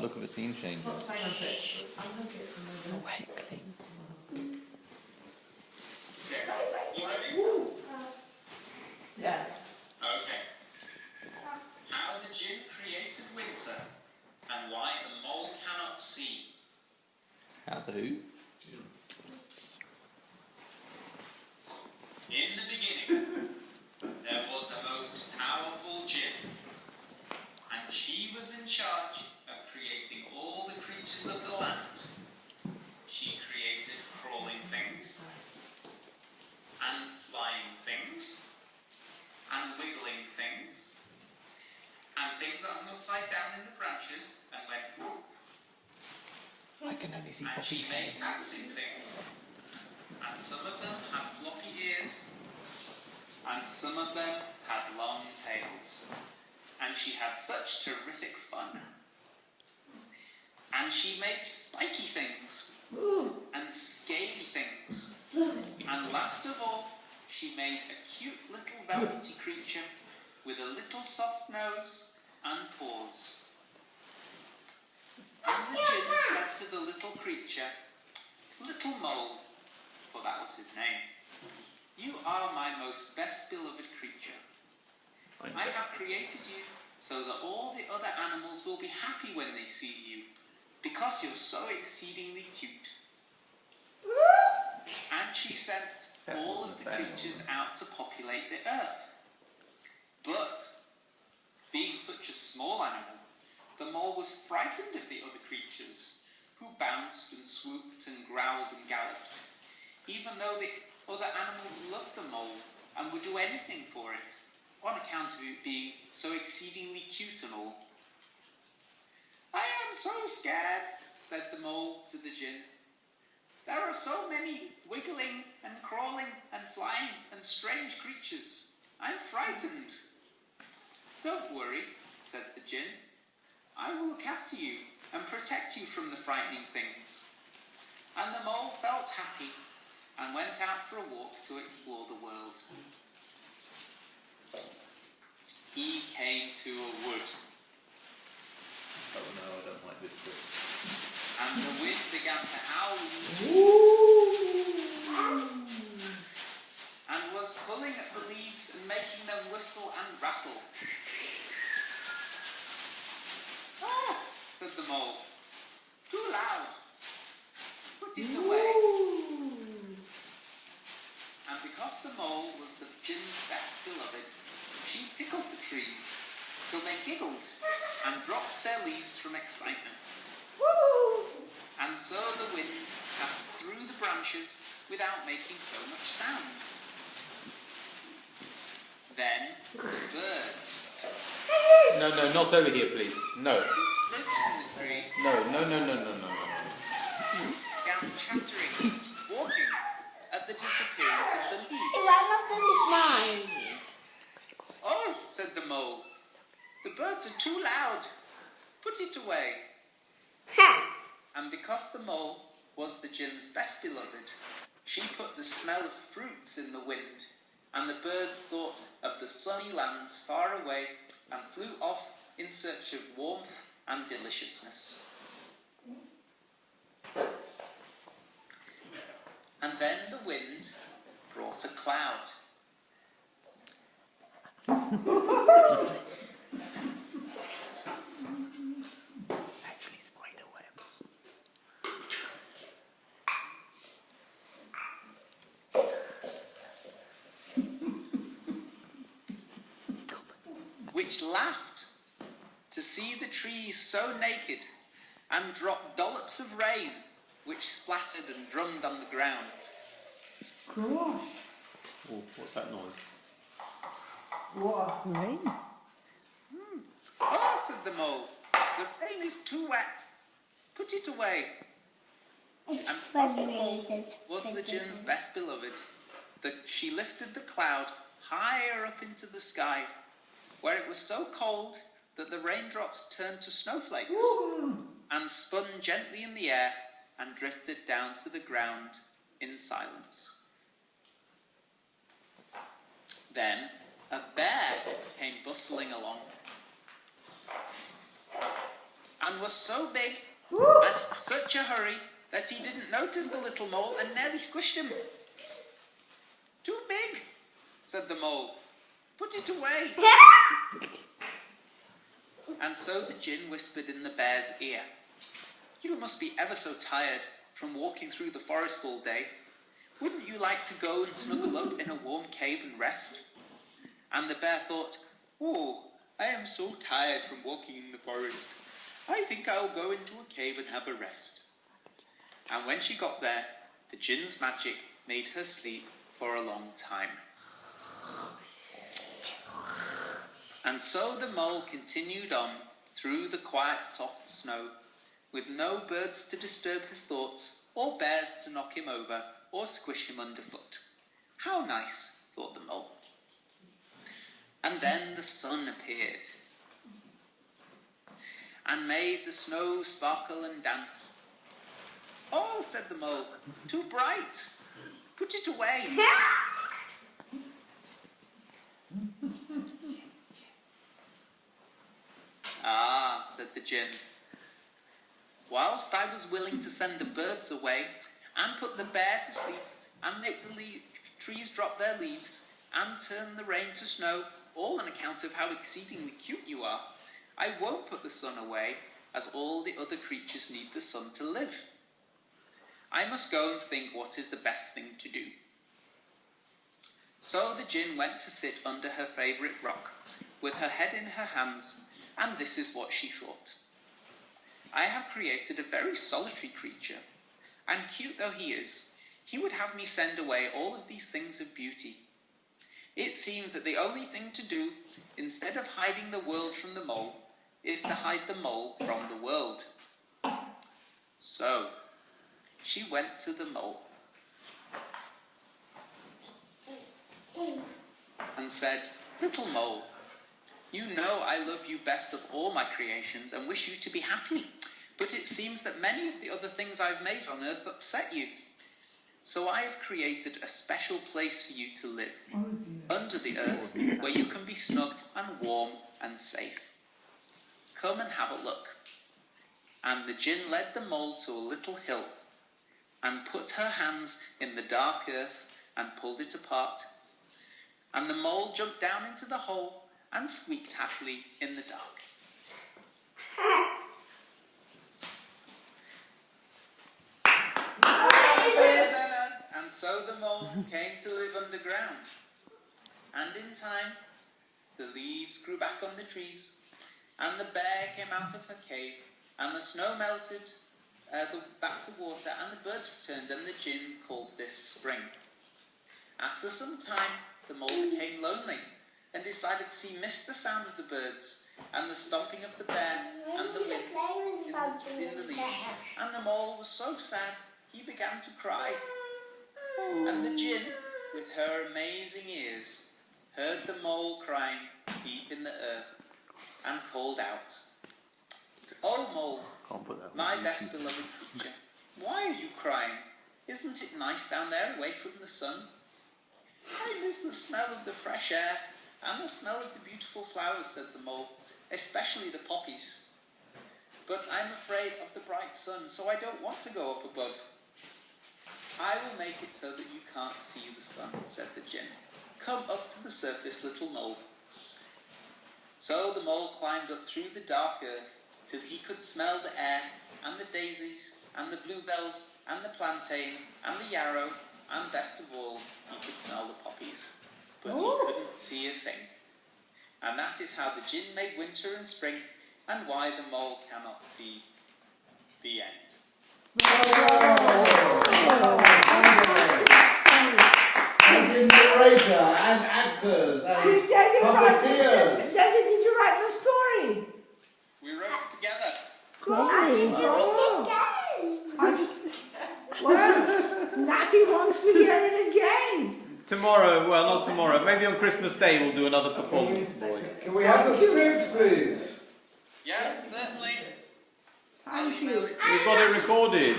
the look of a scene change. What's that on it? I'll look it from over. Oh, heckling. Yeah. Okay. How the Jinn created winter and why the mole cannot see. How the who? In the beginning, there was a most powerful Jinn, and she was in charge of creating all the creatures of the land. She created crawling things, and flying things, and wiggling things, and things that hung upside down in the branches and went whoop. I can only see And Poppy's she made head. dancing things, and some of them had floppy ears, and some of them had long tails, and she had such terrific fun. And she made spiky things, and scaly things, and last of all, she made a cute little velvety creature with a little soft nose and paws. And the Jinn said to the little creature, "Little mole," for that was his name, "you are my most best beloved creature. I have created you so that all the other animals will be happy when they see you, because you're so exceedingly cute." And she sent all of the creatures out to populate the earth. But, being such a small animal, the mole was frightened of the other creatures, who bounced and swooped and growled and galloped, even though the other animals loved the mole and would do anything for it, on account of it being so exceedingly cute and all. "I am so scared," said the mole to the Jinn. "There are so many wiggling and crawling and flying and strange creatures. I'm frightened." "Don't worry," said the Jinn. "I will look after you and protect you from the frightening things." And the mole felt happy and went out for a walk to explore the world. He came to a wood. Oh no, I don't like this bit. And the wind began to howl in the trees, and was pulling at the leaves and making them whistle and rattle. "Ah," said the mole, "too loud. Put it away." And because the mole was the Jinn's best beloved, she tickled the trees till they giggled and dropped their leaves from excitement. And so the wind passed through the branches without making so much sound. Then the birds No, no, not over here, please. No. lived in the tree No, no, no, no, no, no, no. began chattering and squawking at the disappearance of the leaves. One of them is mine. "Oh," said the mole, "the birds are too loud. Put it away." Ha! And because the mole was the Jinn's best beloved, she put the smell of fruits in the wind, and the birds thought of the sunny lands far away and flew off in search of warmth and deliciousness. And then the wind brought a cloud. Actually, spider webs. Which laughed to see the trees so naked and dropped dollops of rain which splattered and drummed on the ground. Gosh. Oh, what's that noise? What? Rain. "Oh," said the mole, "the rain is too wet. Put it away." It's And because the funny. mole was the Jinn's best beloved, that she lifted the cloud higher up into the sky, where it was so cold that the raindrops turned to snowflakes and spun gently in the air and drifted down to the ground in silence. Then a bear came bustling along. and was so big Woo. and in such a hurry that he didn't notice the little mole and nearly squished him. "Too big," said the mole. "Put it away." And so the Jinn whispered in the bear's ear, "You must be ever so tired from walking through the forest all day. Wouldn't you like to go and snuggle up in a warm cave and rest?" And the bear thought, "Oh, I am so tired from walking in the forest. I think I'll go into a cave and have a rest." And when she got there, the Jinn's magic made her sleep for a long time. And so the mole continued on through the quiet, soft snow, with no birds to disturb his thoughts, or bears to knock him over, or squish him underfoot. How nice, thought the mole. And then the sun appeared, and made the snow sparkle and dance. "Oh," said the mole, "too bright. Put it away." "Ah," said the Jinn, "whilst I was willing to send the birds away, and put the bear to sleep, and make the trees drop their leaves, and turn the rain to snow, all on account of how exceedingly cute you are, I won't put the sun away, as all the other creatures need the sun to live. I must go and think what is the best thing to do." So the Jinn went to sit under her favourite rock, with her head in her hands, and this is what she thought. "I have created a very solitary creature, and cute though he is, he would have me send away all of these things of beauty. It seems that the only thing to do, instead of hiding the world from the mole, is to hide the mole from the world." So she went to the mole and said, "Little mole, you know I love you best of all my creations and wish you to be happy, but it seems that many of the other things I've made on earth upset you. So I have created a special place for you to live, under the earth, where you can be snug and warm and safe. Come and have a look." And the Jinn led the mole to a little hill, and put her hands in the dark earth and pulled it apart. And the mole jumped down into the hole and squeaked happily in the dark. And so the mole came to live underground. And in time, the leaves grew back on the trees, and the bear came out of her cave, and the snow melted back to water, and the birds returned, and the Jinn called this spring. After some time, the mole became lonely, and decided that he missed the sound of the birds, and the stomping of the bear, and the wind in the leaves. And the mole was so sad, he began to cry. And the Jinn, with her amazing ears, heard the mole crying deep in the earth, and called out, "Oh mole, my best beloved creature, why are you crying? Isn't it nice down there away from the sun?" "I miss the smell of the fresh air, and the smell of the beautiful flowers," said the mole, "especially the poppies. But I'm afraid of the bright sun, so I don't want to go up above." "I will make it so that you can't see the sun," said the Jinn. "Come up to the surface, little mole." So the mole climbed up through the dark earth till he could smell the air, and the daisies, and the bluebells, and the plantain, and the yarrow, and best of all, he could smell the poppies. But he couldn't see a thing. And that is how the Jinn made winter and spring, and why the mole cannot see the end. And the narrator, and actors, and puppeteers. David, did you write the story? We wrote it together. Well, Natty wants to hear it again. Tomorrow, well, not tomorrow, maybe on Christmas Day we'll do another performance for you. Can we have the scripts, please? Yeah, certainly. Thank you. We've got it recorded.